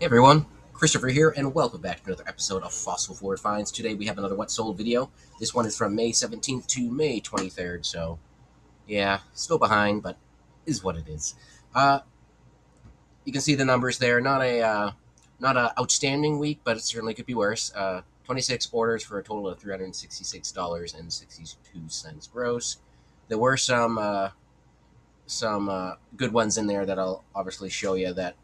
Hey everyone, Christopher here, and welcome back to another episode of Fossil Forward Finds. Today we have another What Sold video. This one is from May 17th to May 23rd, so yeah, still behind, but is what it is. Uh, you can see the numbers there. Not a outstanding week, but it certainly could be worse. 26 orders for a total of $366.62 gross. There were some good ones in there that I'll obviously show you that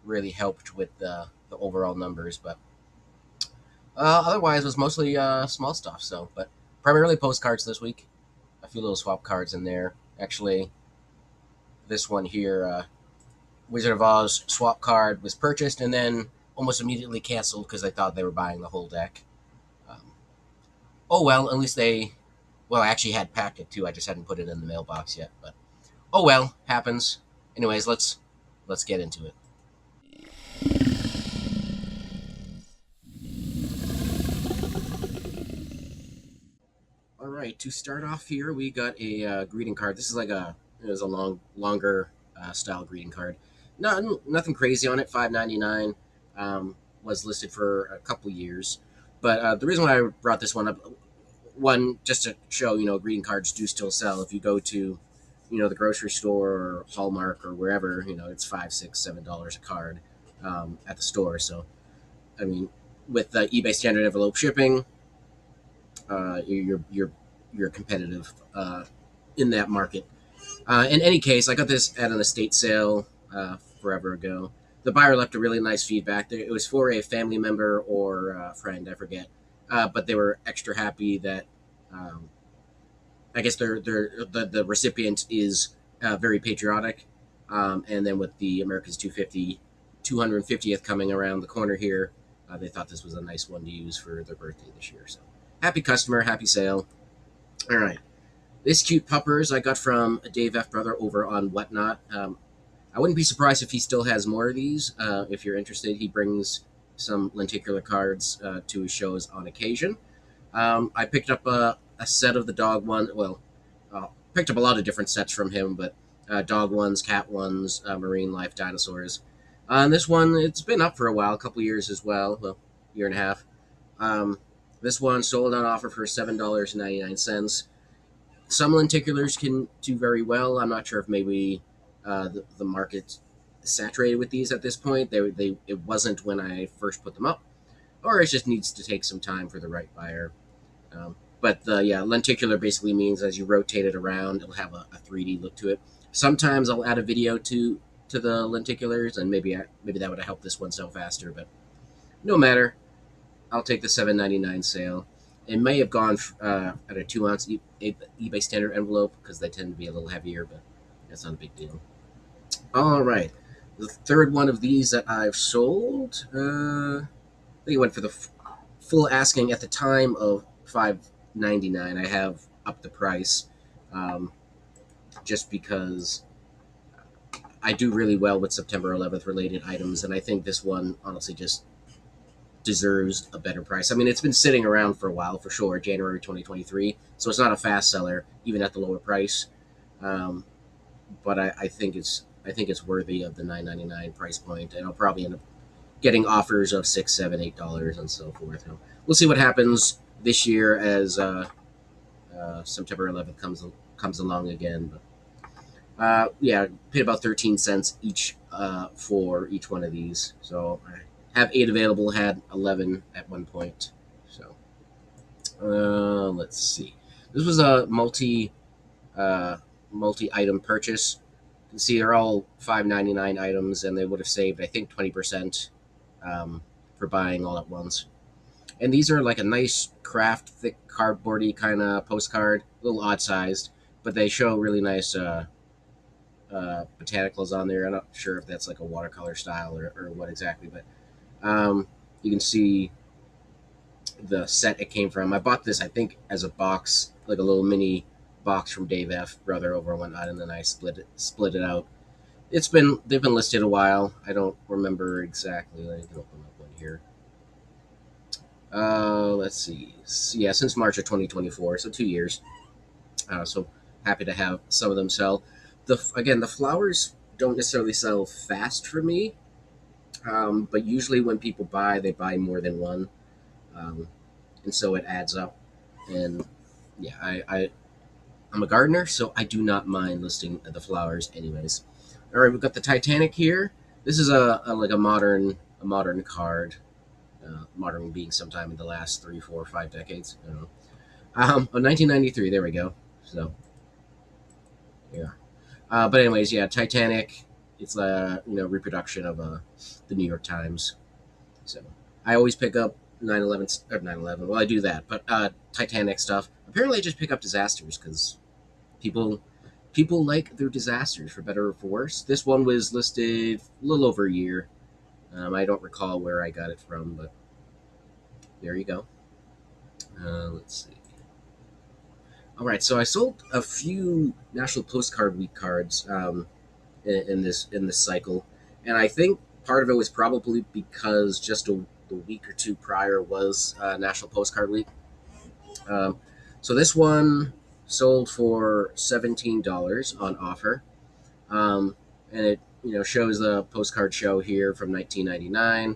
really helped with the overall numbers, but otherwise, it was mostly small stuff. So, but primarily postcards this week. A few little swap cards in there. Actually, this one here, Wizard of Oz swap card was purchased and then almost immediately canceled because I thought they were buying the whole deck. Um, oh well, at least they. Well, I actually had packed it too. I just hadn't put it in the mailbox yet. But oh well, happens. Anyways, let's get into it. All right, to start off here, we got a greeting card. This is like it was a longer style greeting card. Nothing crazy on it. $5.99 was listed for a couple years, but the reason why I brought this one up, one just to show greeting cards do still sell. If you go to the grocery store or Hallmark or wherever, it's $5, $6, $7 a card at the store. So I mean, with the eBay standard envelope shipping, you're competitive in that market. In any case, I got this at an estate sale forever ago. The buyer left a really nice feedback. It was for a family member or friend, I forget, but they were extra happy that I guess the recipient is very patriotic. And then with the America's 250th coming around the corner here, they thought this was a nice one to use for their birthday this year. So happy customer, happy sale. All right. This cute puppers I got from Dave F. Brother over on Whatnot. I wouldn't be surprised if he still has more of these. If you're interested, he brings some lenticular cards to his shows on occasion. I picked up a set of the dog one. Well, picked up a lot of different sets from him, but dog ones, cat ones, marine life, dinosaurs. And this one, it's been up for a while, a couple years as well, year and a half. Um, this one sold on offer for $7.99. Some lenticulars can do very well. I'm not sure if maybe the market's saturated with these at this point. It wasn't when I first put them up, or it just needs to take some time for the right buyer. But yeah, lenticular basically means as you rotate it around, it'll have a 3D look to it. Sometimes I'll add a video to the lenticulars, and maybe that would have helped this one sell faster. But no matter, I'll take the $7.99 sale. It may have gone at a 2 ounce eBay standard envelope because they tend to be a little heavier, but that's not a big deal. All right, the third one of these that I've sold, I think it went for the full asking at the time of $5.99. I have upped the price just because I do really well with September 11th related items, and I think this one honestly just deserves a better price. I mean, it's been sitting around for a while for sure, January 2023, so it's not a fast seller even at the lower price. Um, but I think it's worthy of the $9.99 price point, and I'll probably end up getting offers of $6, $7, $8 and so forth. We'll see what happens this year as September 11th comes along again. But yeah, paid about 13 cents each for each one of these. So I have 8 available. Had 11 at one point. So let's see. This was a multi item purchase. You can see they're all $5.99 items, and they would have saved I think 20% for buying all at once. And these are like a nice craft, thick cardboardy kind of postcard, a little odd sized, but they show really nice botanicals on there. I'm not sure if that's like a watercolor style or what exactly, but you can see the set it came from. I bought this, I think, as a box, like a little mini box from Dave F. Brother over and whatnot, and then I split it out. They've been listed a while. I don't remember exactly. Let me open up one here. Let's see. Yeah, since March of 2024, so 2 years. So happy to have some of them sell. The flowers don't necessarily sell fast for me. But usually when people buy, they buy more than one, um, and so it adds up. And yeah, I'm a gardener, so I do not mind listing the flowers, anyways. All right, we've got the Titanic here. This is a like a modern card, modern being sometime in the last 3, 4, 5 decades. I don't know. 1993. There we go. So yeah. But anyways, yeah, Titanic. It's a reproduction of the New York Times. So I always pick up 9/11 or 9/11. Well, I do that, but Titanic stuff. Apparently, I just pick up disasters because people people like their disasters for better or for worse. This one was listed a little over a year. I don't recall where I got it from, but there you go. Let's see. All right, so I sold a few National Postcard Week cards in this cycle, and I think part of it was probably because just a week or two prior was National Postcard Week. Um, so this one sold for $17 on offer, and it shows the postcard show here from 1999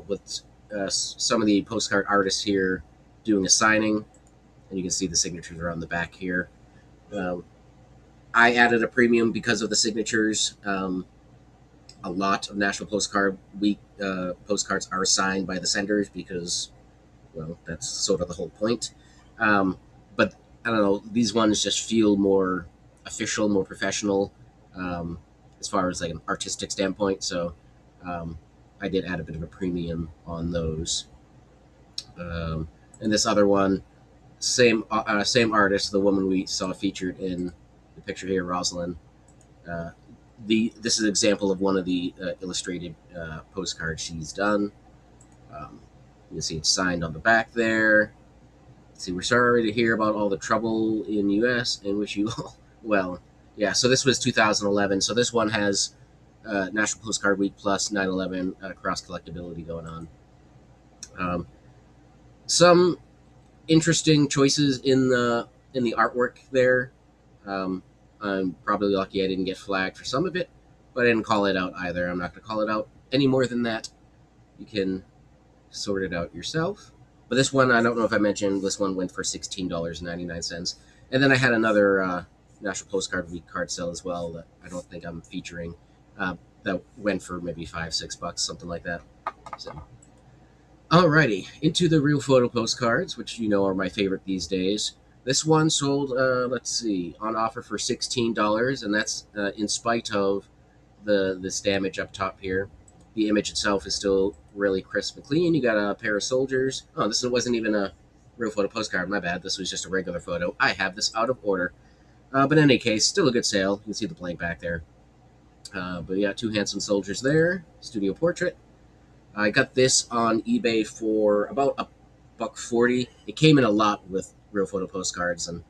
with some of the postcard artists here doing a signing, and you can see the signatures are on the back here. Um, I added a premium because of the signatures. A lot of National Postcard Week postcards are signed by the senders because, well, that's sort of the whole point. But I don't know; these ones just feel more official, more professional, um, as far as like an artistic standpoint. So um, I did add a bit of a premium on those. And this other one, same artist, the woman we saw featured in the picture here, Rosalind. Uh, this is an example of one of the illustrated postcards she's done. Um, you can see it's signed on the back there. Let's see, we're sorry to hear about all the trouble in U.S. and wish you all well. Yeah, so this was 2011. So this one has National Postcard Week plus 9/11 cross collectability going on. Um, some interesting choices in the artwork there. Um, I'm probably lucky I didn't get flagged for some of it, but I didn't call it out either. I'm not going to call it out any more than that. You can sort it out yourself. But this one, I don't know if I mentioned, this one went for $16.99. And then I had another National Postcard Week card sale as well that I don't think I'm featuring. That went for maybe $5, $6, something like that. So, alrighty, into the real photo postcards, which are my favorite these days. This one sold, let's see, on offer for $16, and that's in spite of this damage up top here. The image itself is still really crisp and clean. You got a pair of soldiers. Oh, this wasn't even a real photo postcard. My bad. This was just a regular photo. I have this out of order. But in any case, still a good sale. You can see the blank back there. But yeah, two handsome soldiers there. Studio portrait. I got this on eBay for about $1.40. It came in a lot with real photo postcards, and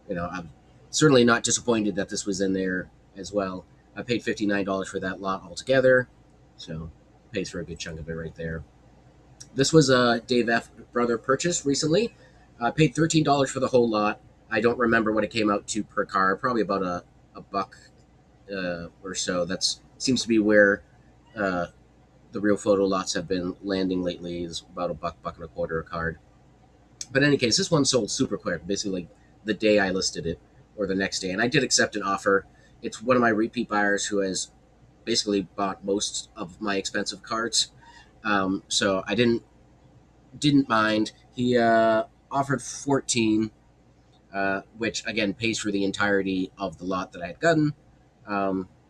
I'm certainly not disappointed that this was in there as well. I paid $59 for that lot altogether, so pays for a good chunk of it right there. This was a Dave F. brother purchase recently. I paid $13 for the whole lot. I don't remember what it came out to per card. Probably about a buck or so. That seems to be where the real photo lots have been landing lately. Is about a buck, buck and a quarter a card. But in any case, this one sold super quick, basically like the day I listed it or the next day. And I did accept an offer. It's one of my repeat buyers who has basically bought most of my expensive cards. So I didn't mind. He offered 14, which again pays for the entirety of the lot that I had gotten.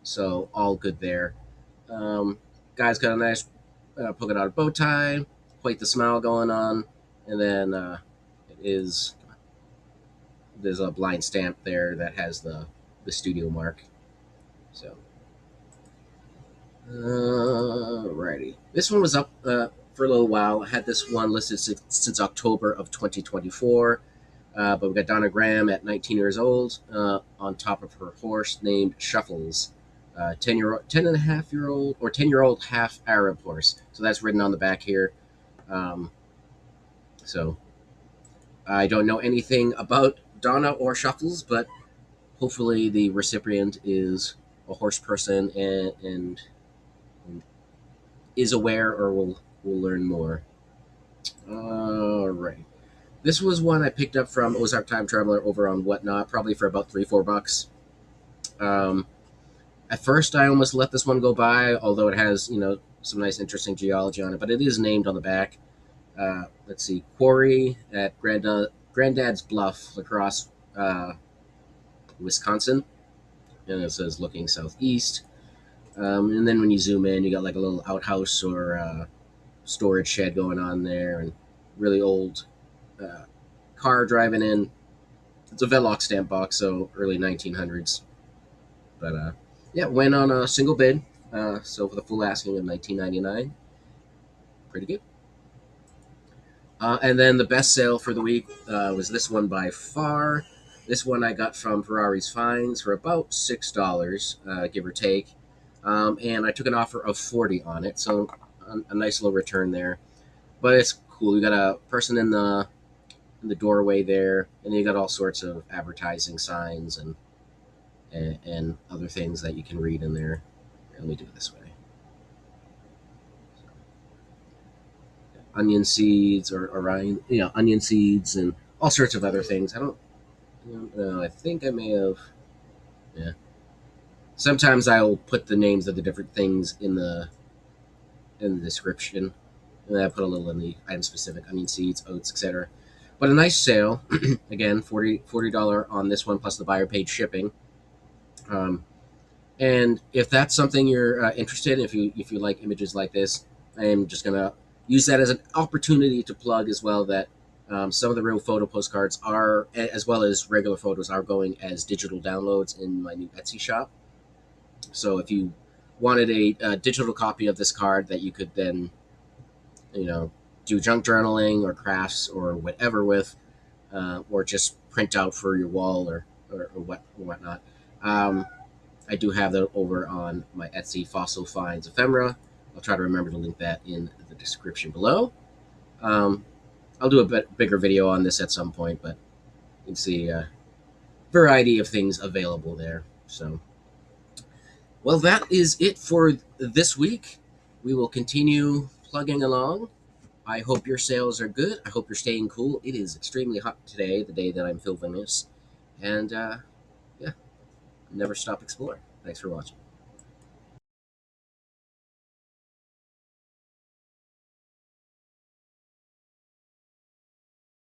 So all good there. Guy's got a nice polka dot bow tie, quite the smile going on, and then there's a blind stamp there that has the studio mark. So, righty. This one was up for a little while. I had this one listed since October of 2024. But we got Donna Graham at 19 years old on top of her horse named Shuffles. 10-and-a-half-year-old or 10-year-old half Arab horse. So that's written on the back here. So I don't know anything about Donna or Shuffles, but hopefully the recipient is a horse person and is aware or will learn more. All right. This was one I picked up from Ozark Time Traveler over on Whatnot, probably for about $3-4. Um, at first, I almost let this one go by, although it has some nice, interesting geology on it. But it is named on the back. Let's see, quarry at Granddad's Bluff, Lacrosse, Wisconsin, and it says looking southeast. And then when you zoom in, you got like a little outhouse or storage shed going on there, and really old uh, car driving in. It's a Velox stamp box, so early 1900s. But yeah, went on a single bid. So for the full asking of $19.99, pretty good. And then the best sale for the week was this one by far. This one I got from Ferrari's Finds for about $6, give or take. And I took an offer of 40 on it, so a nice little return there. But it's cool. You got a person in the doorway there, and you got all sorts of advertising signs and other things that you can read in there. Let me do it this way. Onion seeds or onion seeds and all sorts of other things. I don't know. I think I may have. Yeah. Sometimes I'll put the names of the different things in the description, and I put a little in the item specific: onion seeds, oats, etc. But a nice sale. Again, $40 on this one plus the buyer paid shipping. And if that's something you're interested in, if you like images like this, I am just gonna use that as an opportunity to plug as well that some of the real photo postcards are, as well as regular photos, are going as digital downloads in my new Etsy shop. So if you wanted a digital copy of this card that you could then, do junk journaling or crafts or whatever with, or just print out for your wall or whatnot. I do have that over on my Etsy Fossil Finds Ephemera. I'll try to remember to link that in the description below. I'll do a bigger video on this at some point, but you can see a variety of things available there. So, well, that is it for this week. We will continue plugging along. I hope your sales are good. I hope you're staying cool. It is extremely hot today, the day that I'm filming this. And yeah, never stop exploring. Thanks for watching.